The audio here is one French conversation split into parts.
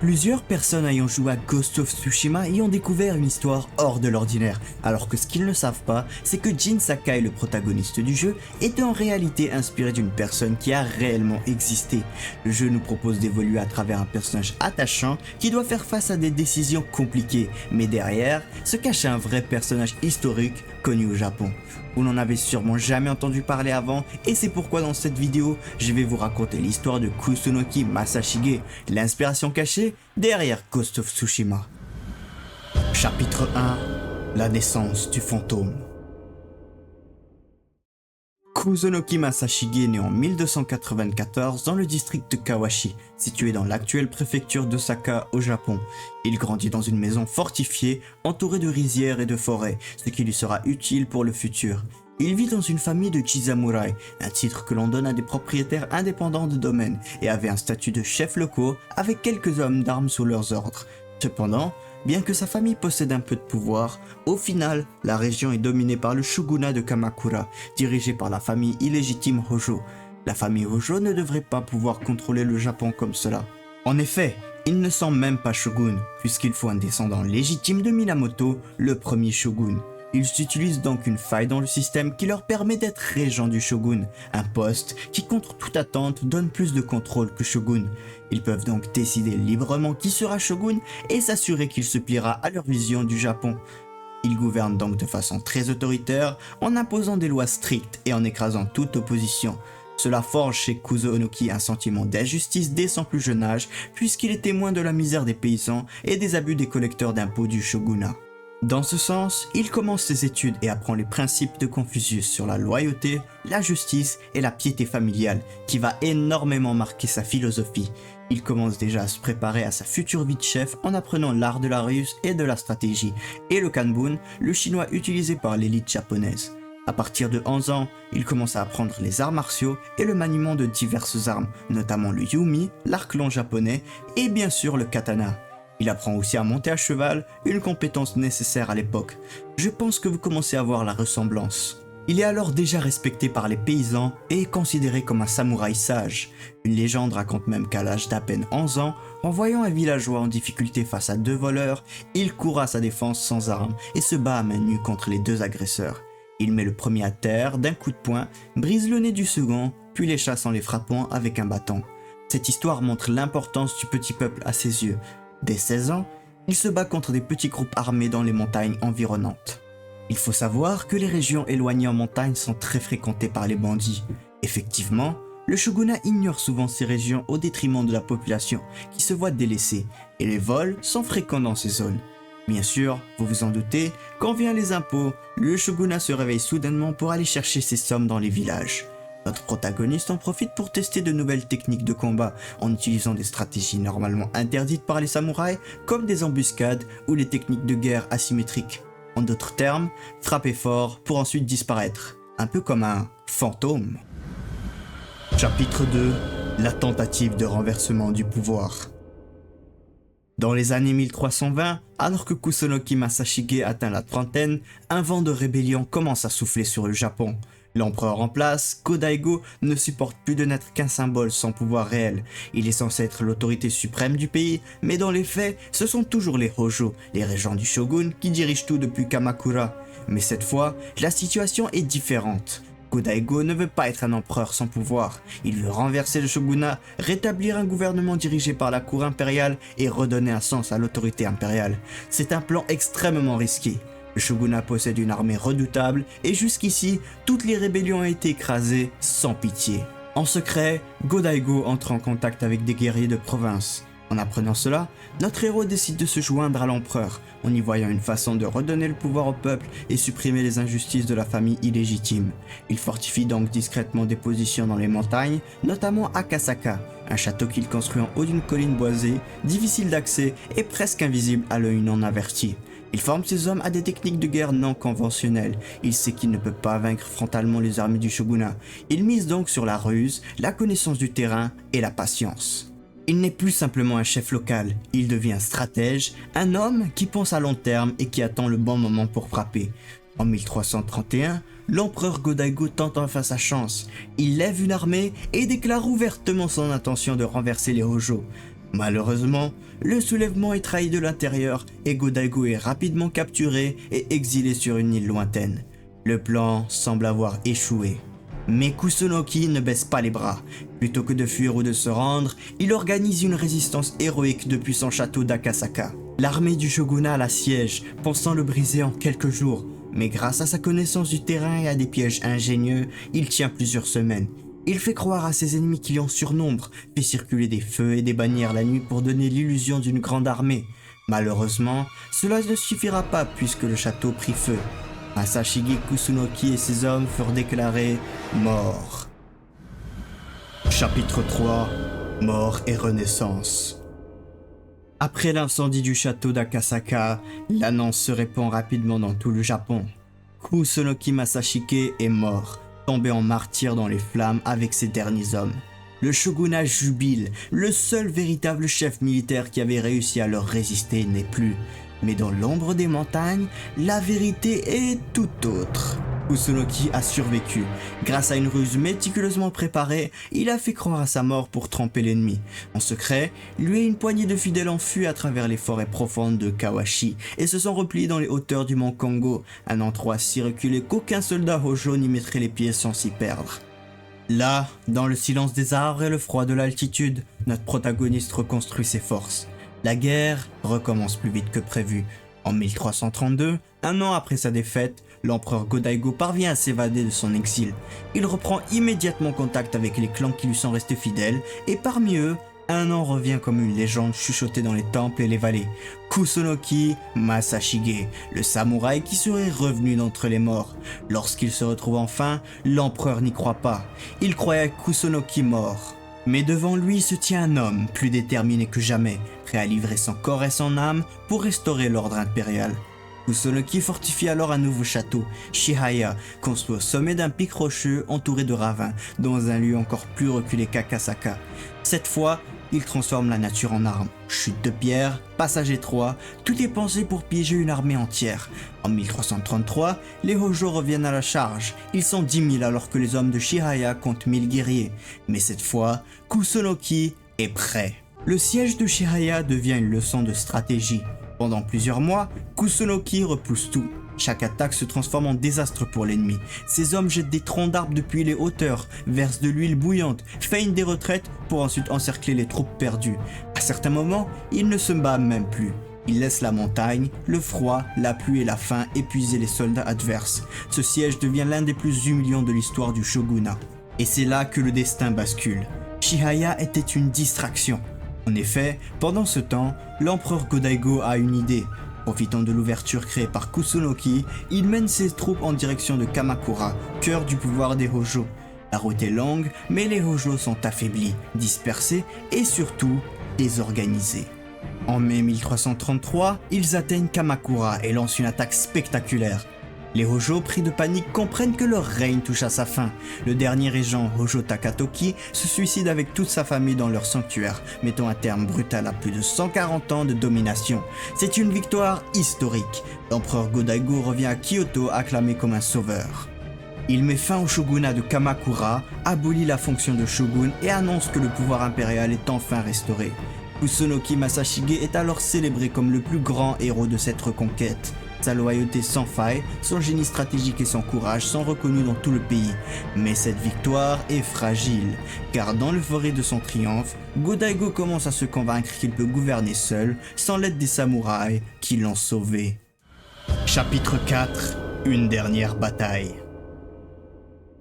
Plusieurs personnes ayant joué à Ghost of Tsushima y ont découvert une histoire hors de l'ordinaire, alors que ce qu'ils ne savent pas, c'est que Jin Sakai, le protagoniste du jeu, est en réalité inspiré d'une personne qui a réellement existé. Le jeu nous propose d'évoluer à travers un personnage attachant qui doit faire face à des décisions compliquées, mais derrière se cache un vrai personnage historique connu au Japon. Vous n'en avez sûrement jamais entendu parler avant, et c'est pourquoi dans cette vidéo, je vais vous raconter l'histoire de Kusunoki Masashige, l'inspiration cachée derrière Ghost of Tsushima. Chapitre 1. La naissance du fantôme. Kusunoki Masashige est né en 1294 dans le district de Kawashi, situé dans l'actuelle préfecture d'Osaka au Japon. Il grandit dans une maison fortifiée, entourée de rizières et de forêts, ce qui lui sera utile pour le futur. Il vit dans une famille de Chisamurai, un titre que l'on donne à des propriétaires indépendants de domaines, et avait un statut de chef locaux avec quelques hommes d'armes sous leurs ordres. Cependant, bien que sa famille possède un peu de pouvoir, au final, la région est dominée par le shogunat de Kamakura, dirigé par la famille illégitime Hojo. La famille Hojo ne devrait pas pouvoir contrôler le Japon comme cela. En effet, ils ne sont même pas shogun, puisqu'il faut un descendant légitime de Minamoto, le premier shogun. Ils utilisent donc une faille dans le système qui leur permet d'être régent du shogun, un poste qui contre toute attente donne plus de contrôle que shogun. Ils peuvent donc décider librement qui sera shogun et s'assurer qu'il se pliera à leur vision du Japon. Ils gouvernent donc de façon très autoritaire en imposant des lois strictes et en écrasant toute opposition. Cela forge chez Kusunoki un sentiment d'injustice dès son plus jeune âge puisqu'il est témoin de la misère des paysans et des abus des collecteurs d'impôts du shogunat. Dans ce sens, il commence ses études et apprend les principes de Confucius sur la loyauté, la justice et la piété familiale, qui va énormément marquer sa philosophie. Il commence déjà à se préparer à sa future vie de chef en apprenant l'art de la ruse et de la stratégie, et le kanbun, le chinois utilisé par l'élite japonaise. À partir de 11 ans, il commence à apprendre les arts martiaux et le maniement de diverses armes, notamment le yumi, l'arc long japonais, et bien sûr le katana. Il apprend aussi à monter à cheval, une compétence nécessaire à l'époque. Je pense que vous commencez à voir la ressemblance. Il est alors déjà respecté par les paysans et est considéré comme un samouraï sage. Une légende raconte même qu'à l'âge d'à peine 11 ans, en voyant un villageois en difficulté face à deux voleurs, il court à sa défense sans armes et se bat à main nue contre les deux agresseurs. Il met le premier à terre d'un coup de poing, brise le nez du second, puis les chasse en les frappant avec un bâton. Cette histoire montre l'importance du petit peuple à ses yeux. Dès 16 ans, il se bat contre des petits groupes armés dans les montagnes environnantes. Il faut savoir que les régions éloignées en montagne sont très fréquentées par les bandits. Effectivement, le shogunat ignore souvent ces régions au détriment de la population qui se voit délaissée, et les vols sont fréquents dans ces zones. Bien sûr, vous vous en doutez, quand vient les impôts, le shogunat se réveille soudainement pour aller chercher ses sommes dans les villages. Notre protagoniste en profite pour tester de nouvelles techniques de combat en utilisant des stratégies normalement interdites par les samouraïs comme des embuscades ou les techniques de guerre asymétriques. En d'autres termes, frapper fort pour ensuite disparaître, un peu comme un fantôme. Chapitre 2. La tentative de renversement du pouvoir. Dans les années 1320, alors que Kusunoki Masashige atteint la trentaine, un vent de rébellion commence à souffler sur le Japon. L'empereur en place, Go-Daigo, ne supporte plus de n'être qu'un symbole sans pouvoir réel. Il est censé être l'autorité suprême du pays, mais dans les faits, ce sont toujours les Hojo, les régents du shogun, qui dirigent tout depuis Kamakura. Mais cette fois, la situation est différente. Go-Daigo ne veut pas être un empereur sans pouvoir. Il veut renverser le shogunat, rétablir un gouvernement dirigé par la cour impériale et redonner un sens à l'autorité impériale. C'est un plan extrêmement risqué. Le shogunat possède une armée redoutable et jusqu'ici, toutes les rébellions ont été écrasées sans pitié. En secret, Go-Daigo entre en contact avec des guerriers de province. En apprenant cela, notre héros décide de se joindre à l'empereur, en y voyant une façon de redonner le pouvoir au peuple et supprimer les injustices de la famille illégitime. Il fortifie donc discrètement des positions dans les montagnes, notamment à Kasaka, un château qu'il construit en haut d'une colline boisée, difficile d'accès et presque invisible à l'œil non averti. Il forme ses hommes à des techniques de guerre non conventionnelles. Il sait qu'il ne peut pas vaincre frontalement les armées du shogunat. Il mise donc sur la ruse, la connaissance du terrain et la patience. Il n'est plus simplement un chef local, il devient un stratège, un homme qui pense à long terme et qui attend le bon moment pour frapper. En 1331, l'empereur Go-Daigo tente enfin sa chance. Il lève une armée et déclare ouvertement son intention de renverser les Hojo. Malheureusement, le soulèvement est trahi de l'intérieur et Go-Daigo est rapidement capturé et exilé sur une île lointaine. Le plan semble avoir échoué. Mais Kusunoki ne baisse pas les bras. Plutôt que de fuir ou de se rendre, il organise une résistance héroïque depuis son château d'Akasaka. L'armée du shogunat l'assiège, pensant le briser en quelques jours. Mais grâce à sa connaissance du terrain et à des pièges ingénieux, il tient plusieurs semaines. Il fait croire à ses ennemis qu'il y en surnombre, fait circuler des feux et des bannières la nuit pour donner l'illusion d'une grande armée. Malheureusement, cela ne suffira pas puisque le château prit feu. Masashige Kusunoki et ses hommes furent déclarés morts. Chapitre 3. Mort et renaissance. Après l'incendie du château d'Akasaka, l'annonce se répand rapidement dans tout le Japon. Kusunoki Masashige est mort, tombé en martyr dans les flammes avec ses derniers hommes. Le shogunat jubile, le seul véritable chef militaire qui avait réussi à leur résister n'est plus. Mais dans l'ombre des montagnes, la vérité est tout autre. Kusunoki a survécu. Grâce à une ruse méticuleusement préparée, il a fait croire à sa mort pour tromper l'ennemi. En secret, lui et une poignée de fidèles ont fui à travers les forêts profondes de Kawashi et se sont repliés dans les hauteurs du mont Kongo, un endroit si reculé qu'aucun soldat Hojo n'y mettrait les pieds sans s'y perdre. Là, dans le silence des arbres et le froid de l'altitude, notre protagoniste reconstruit ses forces. La guerre recommence plus vite que prévu. En 1332, un an après sa défaite, l'empereur Go-Daigo parvient à s'évader de son exil. Il reprend immédiatement contact avec les clans qui lui sont restés fidèles, et parmi eux, un nom revient comme une légende chuchotée dans les temples et les vallées. Kusunoki Masashige, le samouraï qui serait revenu d'entre les morts. Lorsqu'il se retrouve enfin, l'empereur n'y croit pas. Il croyait Kusunoki mort. Mais devant lui se tient un homme plus déterminé que jamais, prêt à livrer son corps et son âme pour restaurer l'ordre impérial. Kusunoki fortifie alors un nouveau château, Shihaya, construit au sommet d'un pic rocheux entouré de ravins, dans un lieu encore plus reculé qu'Akasaka. Cette fois, il transforme la nature en arme. Chute de pierre, passage étroit, tout est pensé pour piéger une armée entière. En 1333, les Hojo reviennent à la charge. Ils sont 10 000 alors que les hommes de Shihaya comptent 1000 guerriers. Mais cette fois, Kusunoki est prêt. Le siège de Shihaya devient une leçon de stratégie. Pendant plusieurs mois, Kusunoki repousse tout. Chaque attaque se transforme en désastre pour l'ennemi. Ses hommes jettent des troncs d'arbres depuis les hauteurs, versent de l'huile bouillante, feignent des retraites pour ensuite encercler les troupes perdues. À certains moments, ils ne se battent même plus. Ils laissent la montagne, le froid, la pluie et la faim épuiser les soldats adverses. Ce siège devient l'un des plus humiliants de l'histoire du shogunat. Et c'est là que le destin bascule. Shihaya était une distraction. En effet, pendant ce temps, l'empereur Go-Daigo a une idée. Profitant de l'ouverture créée par Kusunoki, il mène ses troupes en direction de Kamakura, cœur du pouvoir des Hojo. La route est longue, mais les Hojo sont affaiblis, dispersés et surtout désorganisés. En mai 1333, ils atteignent Kamakura et lancent une attaque spectaculaire. Les Hojo, pris de panique, comprennent que leur règne touche à sa fin. Le dernier régent, Hojo Takatoki, se suicide avec toute sa famille dans leur sanctuaire, mettant un terme brutal à plus de 140 ans de domination. C'est une victoire historique. L'empereur Go-Daigo revient à Kyoto acclamé comme un sauveur. Il met fin au shogunat de Kamakura, abolit la fonction de shogun et annonce que le pouvoir impérial est enfin restauré. Kusunoki Masashige est alors célébré comme le plus grand héros de cette reconquête. Sa loyauté sans faille, son génie stratégique et son courage sont reconnus dans tout le pays. Mais cette victoire est fragile, car dans l'euphorie de son triomphe, Go-Daigo commence à se convaincre qu'il peut gouverner seul, sans l'aide des samouraïs qui l'ont sauvé. Chapitre 4. Une dernière bataille.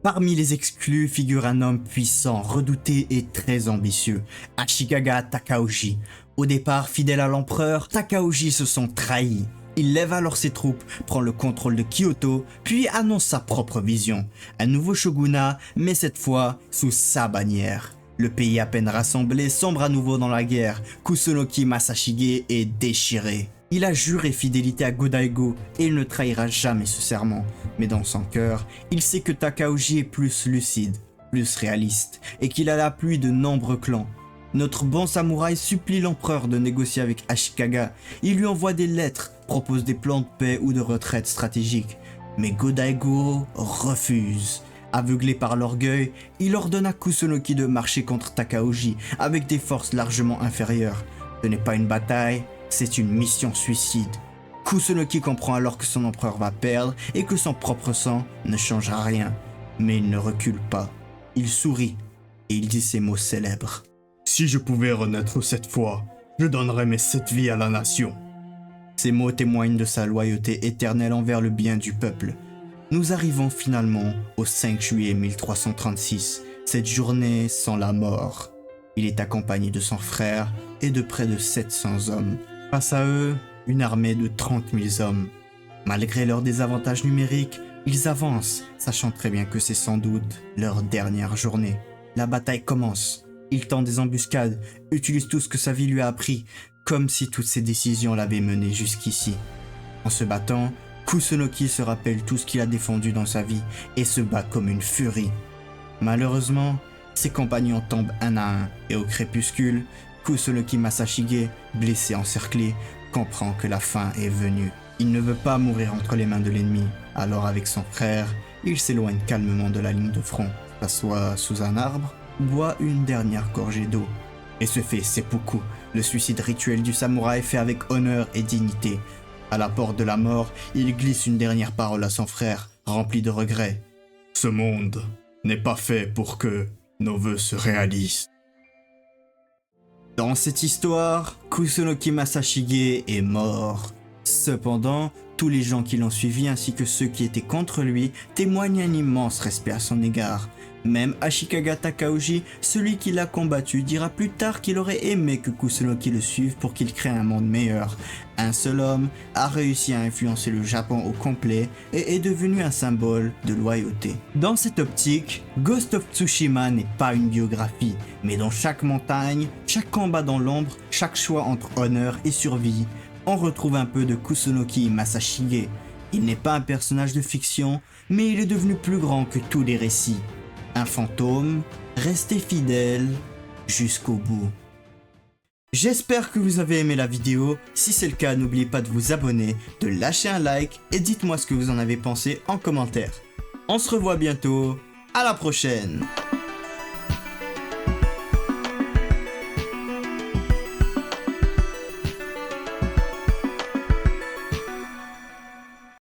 Parmi les exclus figure un homme puissant, redouté et très ambitieux, Ashikaga Takauji. Au départ, fidèle à l'empereur, Takauji se sent trahi. Il lève alors ses troupes, prend le contrôle de Kyoto, puis annonce sa propre vision. Un nouveau shogunat, mais cette fois sous sa bannière. Le pays à peine rassemblé sombre à nouveau dans la guerre. Kusunoki Masashige est déchiré. Il a juré fidélité à Go-Daigo et il ne trahira jamais ce serment. Mais dans son cœur, il sait que Takauji est plus lucide, plus réaliste, et qu'il a l'appui de nombreux clans. Notre bon samouraï supplie l'empereur de négocier avec Ashikaga. Il lui envoie des lettres, propose des plans de paix ou de retraite stratégique. Mais Go-Daigo refuse. Aveuglé par l'orgueil, il ordonne à Kusunoki de marcher contre Takaoji avec des forces largement inférieures. Ce n'est pas une bataille, c'est une mission suicide. Kusunoki comprend alors que son empereur va perdre et que son propre sang ne changera rien. Mais il ne recule pas. Il sourit et il dit ces mots célèbres. « Si je pouvais renaître cette fois, je donnerais mes 7 vies à la nation. » Ces mots témoignent de sa loyauté éternelle envers le bien du peuple. Nous arrivons finalement au 5 juillet 1336, cette journée sans la mort. Il est accompagné de son frère et de près de 700 hommes. Face à eux, une armée de 30 000 hommes. Malgré leurs désavantages numériques, ils avancent, sachant très bien que c'est sans doute leur dernière journée. La bataille commence. Il tend des embuscades, utilise tout ce que sa vie lui a appris, comme si toutes ses décisions l'avaient mené jusqu'ici. En se battant, Kusunoki se rappelle tout ce qu'il a défendu dans sa vie et se bat comme une furie. Malheureusement, ses compagnons tombent un à un et au crépuscule, Kusunoki Masashige, blessé encerclé, comprend que la fin est venue. Il ne veut pas mourir entre les mains de l'ennemi, alors avec son frère, il s'éloigne calmement de la ligne de front, s'assoit sous un arbre, boit une dernière gorgée d'eau et se fait seppuku, le suicide rituel du samouraï fait avec honneur et dignité. À la porte de la mort, il glisse une dernière parole à son frère, rempli de regrets. « Ce monde n'est pas fait pour que nos vœux se réalisent. » Dans cette histoire, Kusunoki Masashige est mort. Cependant, tous les gens qui l'ont suivi ainsi que ceux qui étaient contre lui témoignent un immense respect à son égard. Même Ashikaga Takaoji, celui qui l'a combattu, dira plus tard qu'il aurait aimé que Kusunoki le suive pour qu'il crée un monde meilleur. Un seul homme a réussi à influencer le Japon au complet et est devenu un symbole de loyauté. Dans cette optique, Ghost of Tsushima n'est pas une biographie, mais dans chaque montagne, chaque combat dans l'ombre, chaque choix entre honneur et survie, on retrouve un peu de Kusunoki Masashige. Il n'est pas un personnage de fiction, mais il est devenu plus grand que tous les récits. Un fantôme, resté fidèle jusqu'au bout. J'espère que vous avez aimé la vidéo. Si c'est le cas, n'oubliez pas de vous abonner, de lâcher un like et dites-moi ce que vous en avez pensé en commentaire. On se revoit bientôt, à la prochaine!